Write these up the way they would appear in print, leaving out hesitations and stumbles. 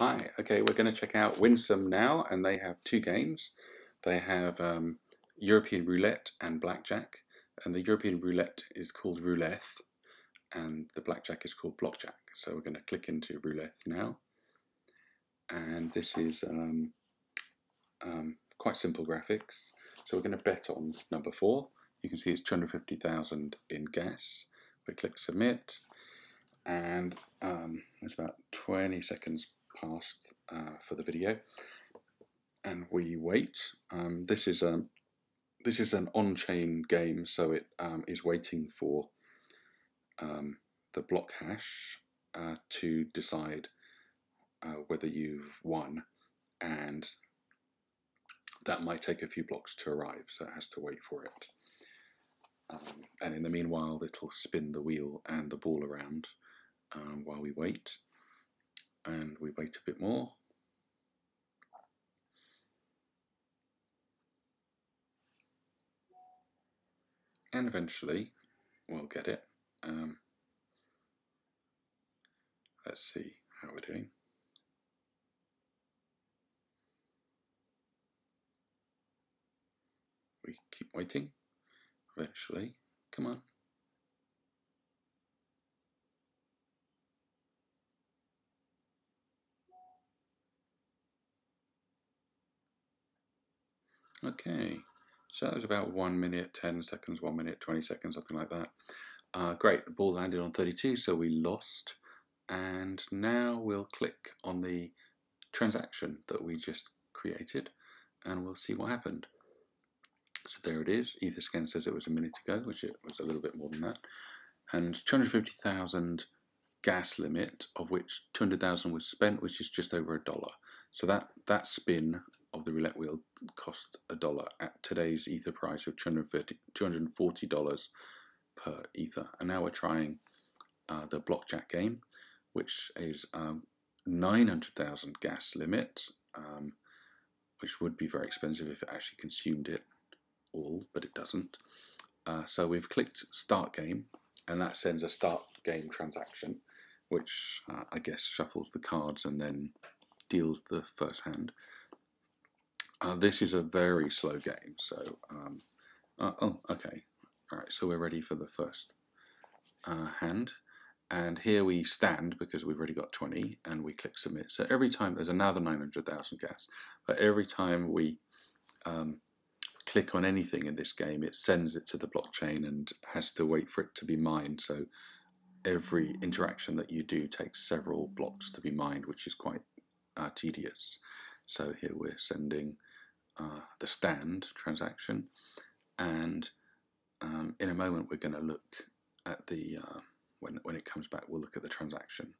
Hi, okay, we're going to check out Winsome now, and they have two games. They have European Roulette and Blackjack, and the European Roulette is called Rouleth, and the Blackjack is called Blockjack. So we're going to click into Rouleth now, and this is quite simple graphics. So we're going to bet on number 4. You can see it's 250,000 in gas. We click submit, and it's about 20 seconds past for the video, and we wait. This is an on-chain game, so it is waiting for the block hash to decide whether you've won, and that might take a few blocks to arrive, so it has to wait for it. And in the meanwhile, it'll spin the wheel and the ball around while we wait, and we wait a bit more. And eventually we'll get it. Let's see how we're doing. We keep waiting. Eventually, come on. Okay, so that was about 1 minute 10 seconds, 1 minute 20 seconds, something like that. Great, the ball landed on 32, so we lost. And now we'll click on the transaction that we just created, and we'll see what happened. So there it is. Etherscan says it was a minute ago, which it was a little bit more than that. And 250,000 gas limit, of which 200,000 was spent, which is just over $1. So that spin of the roulette wheel cost $1 at today's ether price of $240 per ether. And now we're trying the Blockjack game, which is 900,000 gas limit, which would be very expensive if it actually consumed it all, but it doesn't. So we've clicked start game, and that sends a start game transaction, which I guess shuffles the cards and then deals the first hand. This is a very slow game, so oh, okay, all right, so we're ready for the first hand, and here we stand because we've already got 20, and we click submit. So every time there's another 900,000 gas, but every time we click on anything in this game, it sends it to the blockchain and has to wait for it to be mined. So every interaction that you do takes several blocks to be mined, which is quite tedious. So here we're sending the stand transaction, and in a moment we're going to look at the when it comes back, we'll look at the transaction.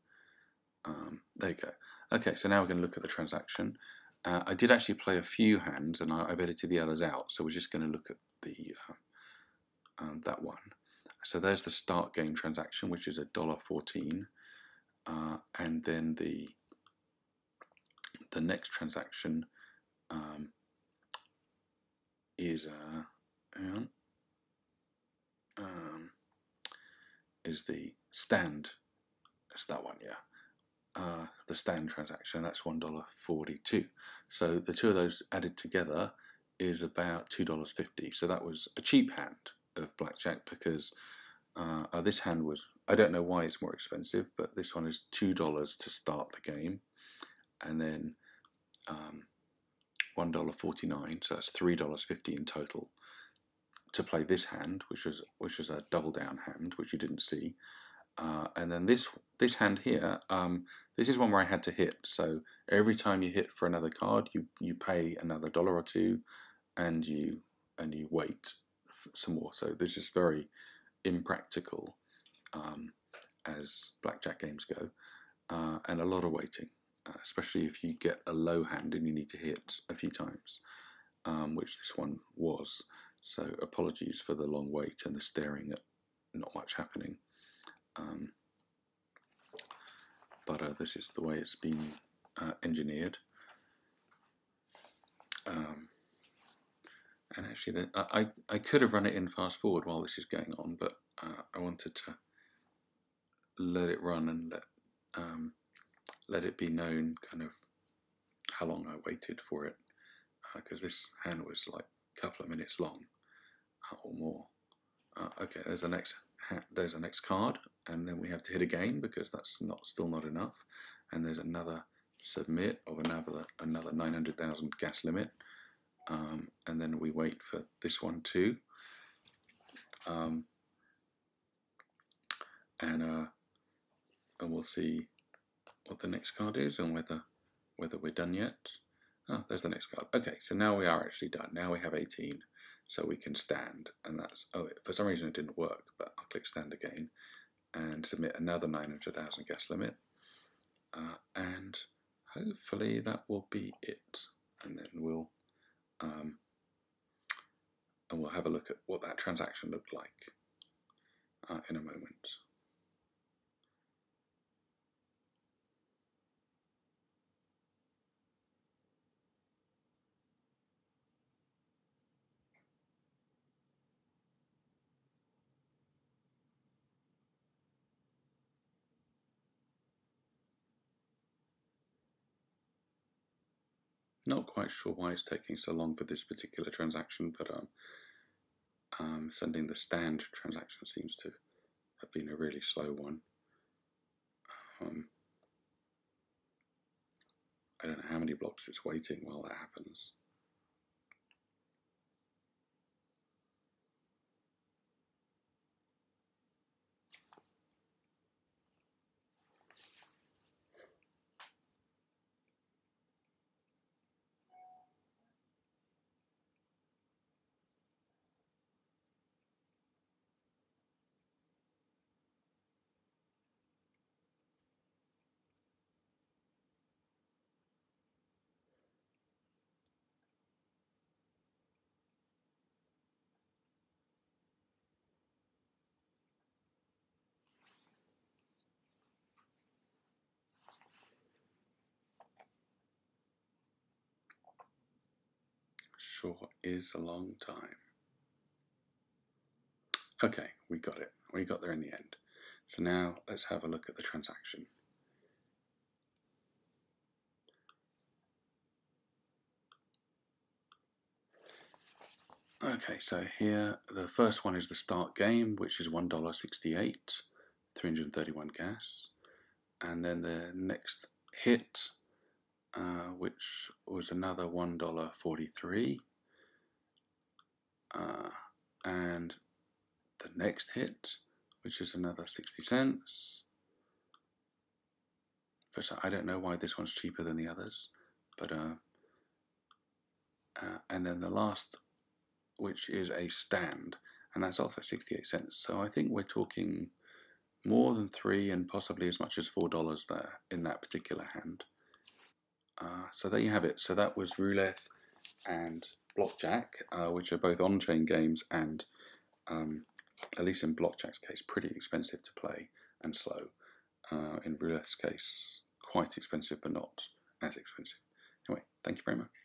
There you go. Okay, so now we're going to look at the transaction. I did actually play a few hands, and I've edited the others out, so we're just going to look at the that one. So there's the start game transaction, which is $1.14, and then the next transaction is the stand. It's that one, yeah. The stand transaction, that's $1.42. So the two of those added together is about $2.50. So that was a cheap hand of blackjack, because this hand was, I don't know why it's more expensive, but this one is $2 to start the game, and then $1.49, so that's $3.50 in total to play this hand, which was a double down hand, which you didn't see. And then this hand here, this is one where I had to hit. So every time you hit for another card, you pay another $1 or $2, and you wait some more. So this is very impractical as blackjack games go, and a lot of waiting, especially if you get a low hand and you need to hit a few times, which this one was. So apologies for the long wait and the staring at not much happening. But this is the way it's been engineered. And actually, I could have run it in fast forward while this is going on, but I wanted to let it run and let let it be known kind of how long I waited for it, because this hand was like a couple of minutes long or more. Okay, there's the next card, and then we have to hit again because that's still not enough. And there's another submit of another 900,000 gas limit, and then we wait for this one too. And we'll see what the next card is and whether we're done yet. Oh, there's the next card. Okay, so now we are actually done. Now we have 18, so we can stand, and that's, oh, for some reason it didn't work, but I'll click stand again and submit another 900,000 gas limit, and hopefully that will be it. And then we'll have a look at what that transaction looked like in a moment. Not quite sure why it's taking so long for this particular transaction, but sending the stand transaction seems to have been a really slow one. I don't know how many blocks it's waiting while that happens. Sure is a long time. Okay, we got it. We got there in the end. So now let's have a look at the transaction. Okay, so here the first one is the start game, which is $1.68, 331 gas. And then the next hit, which was another $1.43. And the next hit, which is another 60 cents. I don't know why this one's cheaper than the others, but and then the last, which is a stand, and that's also 68 cents. So I think we're talking more than $3 and possibly as much as $4 there in that particular hand. So there you have it. So that was Rouleth and Blockjack, which are both on-chain games and, at least in Blockjack's case, pretty expensive to play and slow. In Rouleth's case, quite expensive but not as expensive. Anyway, thank you very much.